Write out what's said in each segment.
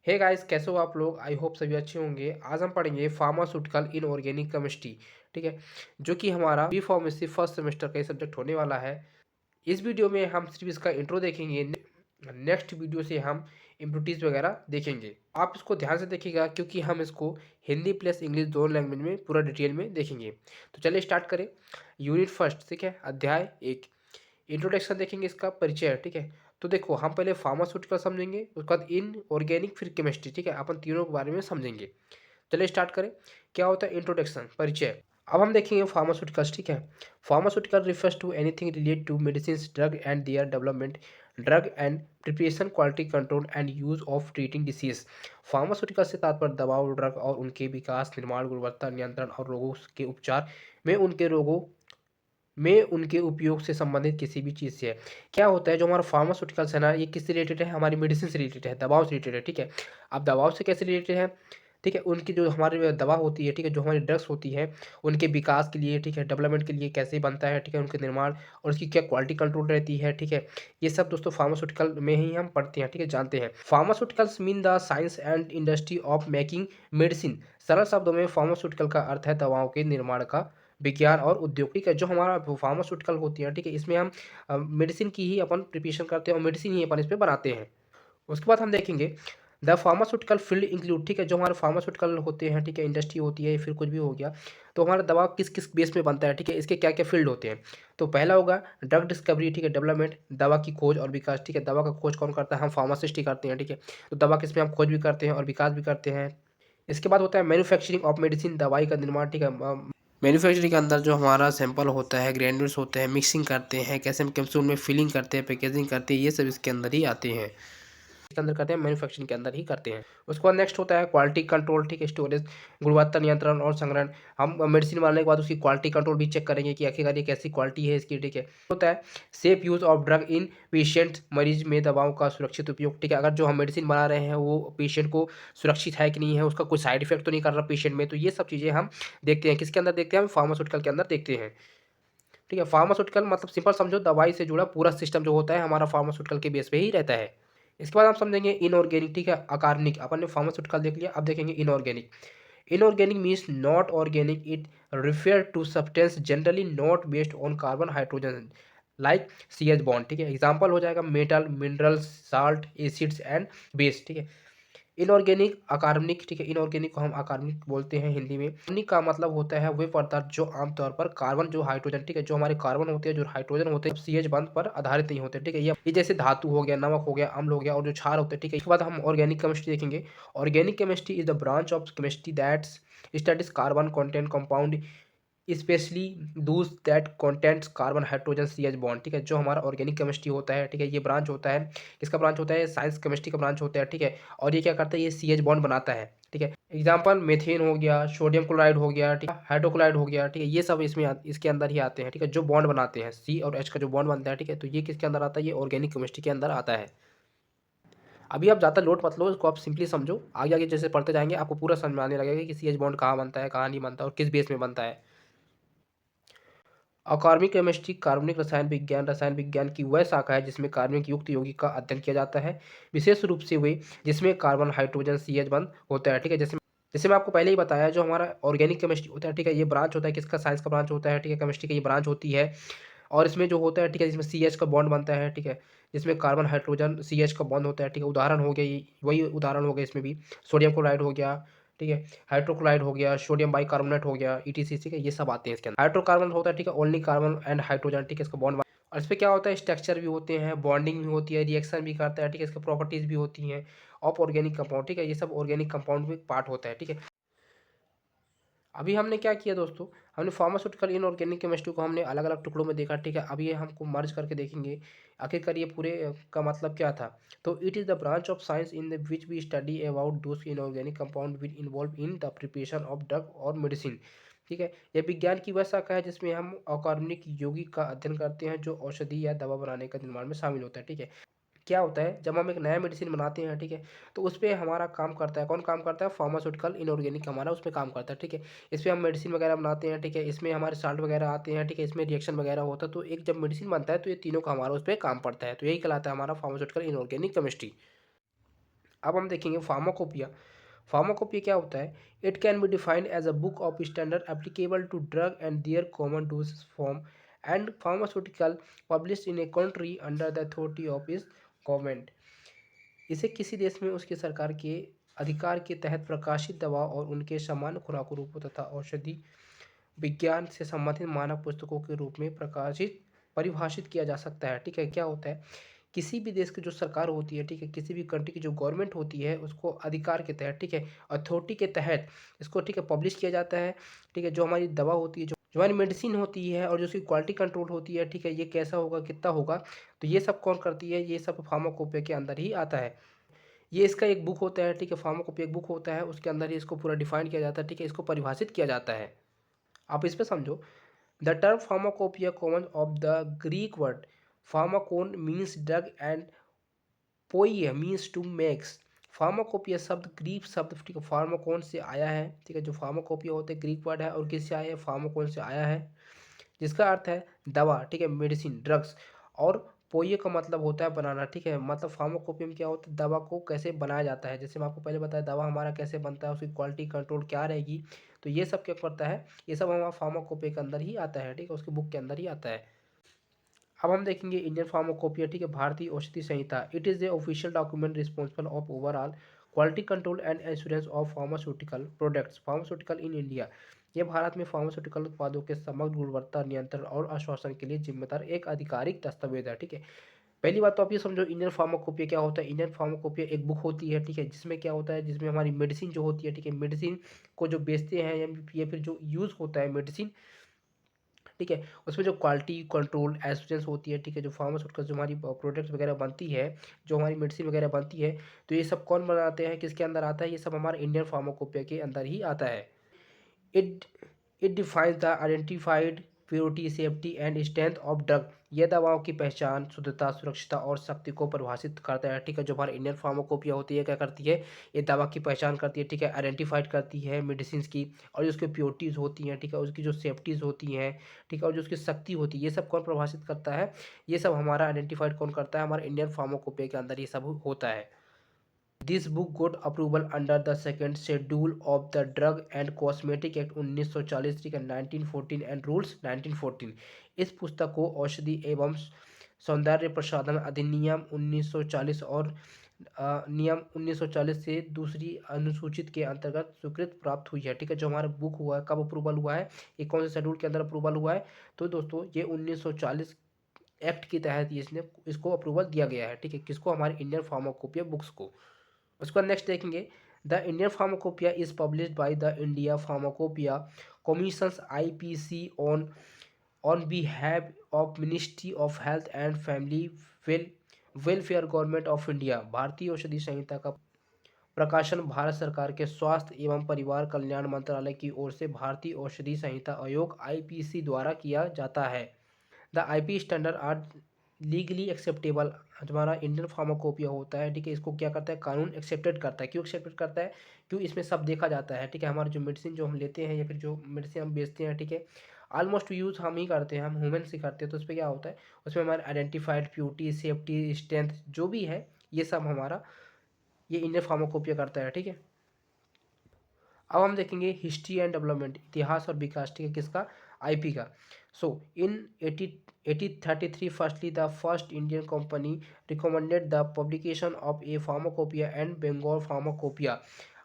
Hey guys, कैसे हो आप लोग? आई होप सभी अच्छे होंगे। आज हम पढ़ेंगे फार्मास्यूटिकल इन ऑर्गेनिक केमिस्ट्री। ठीक है, जो कि हमारा बी फार्मेसी फर्स्ट सेमेस्टर का ये सब्जेक्ट होने वाला है। इस वीडियो में हम सिर्फ इसका इंट्रो देखेंगे। नेक्स्ट वीडियो से हम इम्प्रूटीज वगैरह देखेंगे। आप इसको ध्यान से देखिएगा क्योंकि हम इसको हिंदी प्लस इंग्लिश दोनों लैंग्वेज में पूरा डिटेल में देखेंगे। तो चलिए स्टार्ट करें। यूनिट फर्स्ट, ठीक है, अध्याय 1। इंट्रोडक्शन देखेंगे, इसका परिचय, ठीक है। तो देखो, हम पहले फार्मास्यूटिकल समझेंगे, उसके बाद इन ऑर्गेनिक, फिर केमिस्ट्री, ठीक है। अपन तीनों के बारे में समझेंगे। चलिए स्टार्ट करें। क्या होता है इंट्रोडक्शन, परिचय। अब हम देखेंगे फार्मास्यूटिकल्स, ठीक है। Pharmaceutical refers to anything related to medicine, drug and their development, drug and preparation, quality control and use of treating disease. Pharmaceutical से तात्पर्य दवाओं, ड्रग और उनके विकास, निर्माण, गुणवत्ता नियंत्रण और रोगों के उपचार में उनके उपयोग से संबंधित किसी भी चीज़ से है। क्या होता है, जो हमारा फार्मास्यूटिकल्स है ना, ये किससे रिलेटेड है? हमारी मेडिसिन से रिलेटेड है, दवाओं से रिलेटेड है, ठीक है। अब दवाओं से कैसे रिलेटेड है? ठीक है, उनकी जो हमारी दवा होती है, ठीक है, जो हमारी ड्रग्स होती है, उनके विकास के लिए, ठीक है, डेवलपमेंट के लिए कैसे बनता है, ठीक है, उनके निर्माण और उसकी क्या क्वालिटी कंट्रोल रहती है, ठीक है। ये सब दोस्तों फार्मास्यूटिकल में ही हम पढ़ते हैं, ठीक है, जानते हैं। Pharmaceuticals mean the science and industry of making medicine. सरल शब्दों में फार्मास्यूटिकल का अर्थ है दवाओं के निर्माण का विज्ञान और उद्योग, ठीक है। जो हमारा फार्मास्यूटिकल होती है, ठीक है, इसमें हम मेडिसिन की ही अपन प्रिपरेशन करते हैं और मेडिसिन ही अपन इस पे बनाते हैं। उसके बाद हम देखेंगे द फार्मास्यूटिकल फील्ड इंक्लूड, ठीक है, जो हमारे फार्मास्यूटिकल होते हैं, ठीक है, इंडस्ट्री होती है, फिर कुछ भी हो गया, तो हमारा दवा किस किस बेस में बनता है, ठीक है, इसके क्या क्या फील्ड होते हैं। तो पहला होगा ड्रग डिस्कवरी, ठीक है, डेवलपमेंट, दवा की खोज और विकास, ठीक है। दवा का खोज कौन करता है? हम फार्मासिस्ट ही करते हैं, ठीक है। तो दवा किसमें हम खोज भी करते हैं और विकास भी करते हैं। इसके बाद होता है मैन्युफैक्चरिंग ऑफ मेडिसिन, दवाई का निर्माण, ठीक है। मैन्युफैक्चरिंग के अंदर जो हमारा सैंपल होता है, ग्रैन्यूल्स होते हैं, मिक्सिंग करते हैं, कैसे हम कैप्सूल में फिलिंग करते हैं, पैकेजिंग करते हैं, ये सब इसके अंदर ही आते हैं। इसके अंदर करते हैं, मैन्युफैक्चरिंग के अंदर ही करते हैं। उसके बाद नेक्स्ट होता है क्वालिटी कंट्रोल, ठीक है, स्टोरेज, गुणवत्ता नियंत्रण और संग्रहण। हम मेडिसिन बनाने के बाद उसकी क्वालिटी कंट्रोल भी चेक करेंगे कि आखिरकार ये कैसी क्वालिटी है इसकी, ठीक है। होता है safe use of drug in patient, मरीज में दवाओं का सुरक्षित उपयोग, ठीक है। अगर जो हम मेडिसिन बना रहे हैं वो पेशेंट को सुरक्षित है कि नहीं है, उसका कोई साइड इफेक्ट तो नहीं कर रहा पेशेंट में, तो ये सब चीज़ें हम देखते हैं। किसके अंदर देखते हैं? हम फार्मास्यूटिकल के अंदर देखते हैं, ठीक है। फार्मास्यूटिकल मतलब सिंपल समझो, दवाई से जुड़ा पूरा सिस्टम जो होता है हमारा फार्मास्यूटिकल के बेस पे ही रहता है। इसके बाद हम समझेंगे इनऑर्गेनिक, ठीक है, अकार्बनिक। अपन ने फार्मास्यूटिकल देख लिया, अब देखेंगे inorganic. Inorganic means not organic, it refer to substance generally not based on carbon hydrogen like C H bond, ठीक है। एग्जाम्पल हो जाएगा metal, minerals, salt, acids and base, ठीक है। इनऑर्गेनिक, अकार्बनिक, ठीक है। इनऑर्गेनिक को हम अकार्बनिक बोलते हैं हिंदी में। कार्बनिक का मतलब होता है वे पदार्थ जो आमतौर पर कार्बन, जो हाइड्रोजन, ठीक है, जो हमारे कार्बन होते हैं, जो हाइड्रोजन होते हैं, सी एच बंध पर आधारित नहीं होते, ठीक है। ये जैसे धातु हो गया, नमक हो गया, अम्ल हो गया और जो क्षार होते हैं, ठीक है। इसके बाद हम ऑर्गेनिक केमिस्ट्री देखेंगे। Organic chemistry is the branch of chemistry that's studies carbon content compound, specially those that contents carbon hydrogen C H bond, ठीक है। जो हमारा ऑर्गेनिक केमिस्ट्री होता है, ठीक है, ये ब्रांच होता है, किसका ब्रांच होता है? साइंस केमिस्ट्री का ब्रांच होता है, ठीक है। और ये क्या करता है? ये सी एच बॉन्ड बनाता है, ठीक है। एग्जाम्पल मेथेन हो गया, सोडियम क्लोराइड हो गया, ठीक है, हाइड्रोक्लोराइड हो गया, ठीक है। ये सब इसमें इसके अंदर ही आते हैं, ठीक है, जो बॉन्ड बनाते हैं, सी और एच का जो बॉन्ड बनता है, ठीक है। तो ये किसके अंदर आता है? ये ऑर्गेनिक केमिस्ट्री के अंदर आता है। अभी आप ज़्यादा लोड मत लो, इसको आप सिंपली समझो। आगे आगे जैसे पढ़ते जाएंगे आपको पूरा समझ में आने लगेगा कि सी एच बॉन्ड कहाँ बनता है, कहाँ नहीं बनता और किस बेस में बनता है। अकार्बनिक केमिस्ट्री कार्बनिक रसायन विज्ञान की वह शाखा है जिसमें कार्बनिक युक्त यौगिक का अध्ययन किया जाता है, विशेष रूप से वे जिसमें कार्बन हाइड्रोजन सी एच बंद होता है, ठीक है। जैसे जैसे मैं आपको पहले ही बताया, जो हमारा ऑर्गेनिक केमिस्ट्री होता है, ठीक है, ये ब्रांच होता है किसका? साइंस का ब्रांच होता है, ठीक है, केमिस्ट्री की ये ब्रांच होती है। और इसमें जो होता है, ठीक है, जिसमें सी एच का बॉन्ड बनता है, ठीक है, जिसमें कार्बन हाइड्रोजन सी एच का बॉन्ड होता है, ठीक है। उदाहरण हो गया ये, वही उदाहरण हो गया इसमें भी, सोडियम क्लोराइड हो गया, ठीक है, हाइड्रोक्लोराइड हो गया, सोडियम बाइकार्बोनेट हो गया, ईटीसी, ठीक है, ये सब आते हैं इसके अंदर। हाइड्रोकार्बन होता है, ठीक है, ओनली कार्बन एंड हाइड्रोजन, ठीक है, इसका बॉन्ड। और इस पे क्या होता है? स्ट्रक्चर भी होते हैं, बॉन्डिंग भी होती है, रिएक्शन भी करता है, ठीक है, इसकी प्रॉपर्टीज भी होती हैं ऑफ ऑर्गेनिक कंपाउंड, ठीक है। ये सब ऑर्गेनिक कंपाउंड में पार्ट होता है, ठीक है। अभी हमने क्या किया दोस्तों? हमने फार्मास्यूटिकल इनऑर्गेनिक केमिस्ट्री को हमने अलग अलग टुकड़ों में देखा, ठीक है। अब ये हमको मर्ज करके देखेंगे आखिरकार ये पूरे का मतलब क्या था। तो it is the branch of science in the which we study about those inorganic compound which involve in the preparation of drug और मेडिसिन, ठीक है। यह विज्ञान की वह शाखा है जिसमें हम अकार्बनिक यौगिक का अध्ययन करते हैं जो औषधि या दवा बनाने का निर्माण में शामिल होता है, ठीक है। क्या होता है, जब हम एक नया मेडिसिन बनाते हैं, ठीक है, तो उस पे हमारा काम करता है, कौन काम करता है? फार्मास्यूटिकल इनऑर्गेनिक हमारा उस पे काम करता है, ठीक है। इस पे हम मेडिसिन वगैरह बनाते हैं, ठीक है, इसमें हमारे साल्ट वगैरह आते हैं, ठीक है, इसमें रिएक्शन वगैरह होता है। तो एक जब मेडिसिन बनता है तो ये तीनों का हमारा उस पे काम पड़ता है, तो यही कहलाता है हमारा फार्मास्यूटिकल इनऑर्गेनिक केमिस्ट्री। अब हम देखेंगे फार्माकोपिया। फार्माकोपिया क्या होता है? It can be defined as a book of standard applicable to drug and their common dosage form and pharmaceutical published in a country under the authority of its government. इसे किसी देश में उसकी सरकार के अधिकार के तहत प्रकाशित दवा और उनके सामान्य खुराक रूपों तथा औषधि विज्ञान से संबंधित मानक पुस्तकों के रूप में प्रकाशित परिभाषित किया जा सकता है। ठीक है, क्या होता है? किसी भी देश की जो सरकार होती है, ठीक है, किसी भी कंट्री की जो गवर्नमेंट होती है, उसको अधिकार के तहत, ठीक है, अथॉरिटी के तहत इसको, ठीक है, पब्लिश किया जाता है। ठीक है, जो हमारी दवा होती है, जो जो हमारी मेडिसिन होती है और जो उसकी क्वालिटी कंट्रोल होती है, ठीक है, ये कैसा होगा, कितना होगा, तो ये सब कौन करती है? ये सब फार्माकोपिया के अंदर ही आता है। ये इसका एक बुक होता है, ठीक है, फार्माकोपिया एक बुक होता है, उसके अंदर ही इसको पूरा डिफाइन किया जाता है, ठीक है, इसको परिभाषित किया जाता है। आप इस पे समझो। The term pharmacopoeia common of the Greek word pharmakon means drug and poeia means to makes. Pharmacopoeia शब्द ग्रीक शब्द, ठीक है, फार्माकोन से आया है। ठीक है, जो फार्माकोपिया होते हैं ग्रीक वर्ड है और किससे आया है? फार्माकोन से आया है, जिसका अर्थ है दवा, ठीक है, मेडिसिन, ड्रग्स। और पोइए का मतलब होता है बनाना। ठीक है, मतलब फार्माकोपियम क्या होता है? दवा को कैसे बनाया जाता है। जैसे मैं आपको पहले बताया दवा हमारा कैसे बनता है, उसकी क्वालिटी कंट्रोल क्या रहेगी, तो ये सब क्या करता है? ये सब हमारा फार्माकोपिया के अंदर ही आता है। ठीक है, उसकी बुक के अंदर ही आता है। अब हम देखेंगे इंडियन फार्माकोपिया। ठीक है, भारतीय औषधि संहिता। It is the official document responsible of overall quality control and assurance of pharmaceutical products pharmaceutical in India. ये भारत में फार्मास्यूटिकल उत्पादों के समग्र गुणवत्ता नियंत्रण और आश्वासन के लिए जिम्मेदार एक आधिकारिक दस्तावेज है। ठीक है, पहली बात तो आप ये समझो इंडियन फार्माकोपिया क्या होता है। इंडियन फार्माकोपिया एक बुक होती है, ठीक है, जिसमें क्या होता है? जिसमें हमारी मेडिसिन जो होती है, ठीक है, मेडिसिन को जो बेचते हैं या फिर जो यूज़ होता है मेडिसिन, ठीक है, उसमें जो क्वालिटी कंट्रोल एश्योरेंस होती है, ठीक है, जो फार्मास्यूटिकल जो हमारी प्रोडक्ट्स वगैरह बनती है, जो हमारी मेडिसिन वगैरह बनती है, तो ये सब कौन बनाते हैं? किसके अंदर आता है? ये सब हमारे इंडियन फार्माकोपिया के अंदर ही आता है। It it defines the identified purity safety and strength of drug. ये दवाओं की पहचान, शुद्धता, सुरक्षिता और शक्ति को परिभाषित करता है। ठीक है, जो हमारी इंडियन फार्माकोपिया होती है क्या करती है? ये दवा की पहचान करती है, ठीक है, आइडेंटिफाइड करती है मेडिसिन की, और जो उसकी प्योरिटीज़ होती हैं, ठीक है, उसकी जो सेफ्टीज़ होती हैं, ठीक है, और जो उसकी शक्ति होती है, ये सब कौन परिभाषित करता है? ये सब हमारा आइडेंटिफाइड कौन करता है? हमारा इंडियन फार्माकोपिया के अंदर ये सब होता है। This book got approval under the second schedule of the Drug and Cosmetic Act 1940 ठीक है 1914 and Rules 1914। इस पुस्तक को औषधि एवं सौंदर्य प्रसाधन अधिनियम 1940 और नियम 1940 से दूसरी अनुसूचित के अंतर्गत स्वीकृत प्राप्त हुई है। ठीक है, जो हमारा बुक हुआ है कब अप्रूवल हुआ है? ये कौन से शेड्यूल के अंदर अप्रूवल हुआ है? तो दोस्तों ये 1940 एक्ट के तहत इसने इसको अप्रूवल दिया गया है। ठीक है, किसको? हमारे इंडियन फार्माकोपिया बुक्स को। उसके बाद नेक्स्ट देखेंगे the Indian pharmacopoeia is published by the India pharmacopoeia commissions IPC on behalf of ministry of health and family welfare government of India. भारतीय औषधि संहिता का प्रकाशन भारत सरकार के स्वास्थ्य एवं परिवार कल्याण मंत्रालय की ओर से भारतीय औषधि संहिता आयोग आईपीसी द्वारा किया जाता है। The IP standard are legally acceptable. हमारा इंडियन फार्माकोपिया होता है, ठीक है, इसको क्या करता है? कानून एक्सेप्टेड करता है। क्यों एक्सेप्टेड करता है? क्यों? इसमें सब देखा जाता है। ठीक है, हमारे जो मेडिसिन जो हम लेते हैं या फिर जो मेडिसिन हम बेचते हैं, ठीक है, ऑलमोस्ट यूज़ हम ही करते हैं, हम ह्यूमन से करते हैं, तो उस पर क्या होता है? उसमें हमारे आइडेंटिफाइड प्योरिटी सेफ्टी स्ट्रेंथ जो भी है, ये सब हमारा ये इंडियन फार्माकोपिया करता है। ठीक है, अब हम देखेंगे हिस्ट्री एंड डेवलपमेंट, इतिहास और विकास, ठीक है, किसका? आईपी का। So in 1833 firstly the first Indian company recommended the publication of a pharmacopoeia and Bengal pharmacopoeia.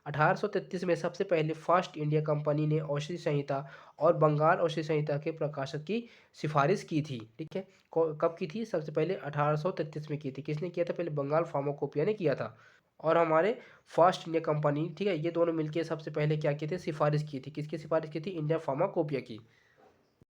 1833 में सबसे पहले फर्स्ट इंडिया कंपनी ने औषधि संहिता और बंगाल औषधि संहिता के प्रकाशन की सिफारिश की थी। ठीक है, कब की थी? सबसे पहले 1833 में की थी। किसने किया था? पहले बंगाल फार्माकोपिया ने किया था। और हमारे फर्स्ट इंडिया कंपनी, ठीक है, ये दोनों मिलके सबसे पहले क्या किए थे? सिफारिश की थी। किसकी सिफारिश की थी? इंडिया फार्माकोपिया की।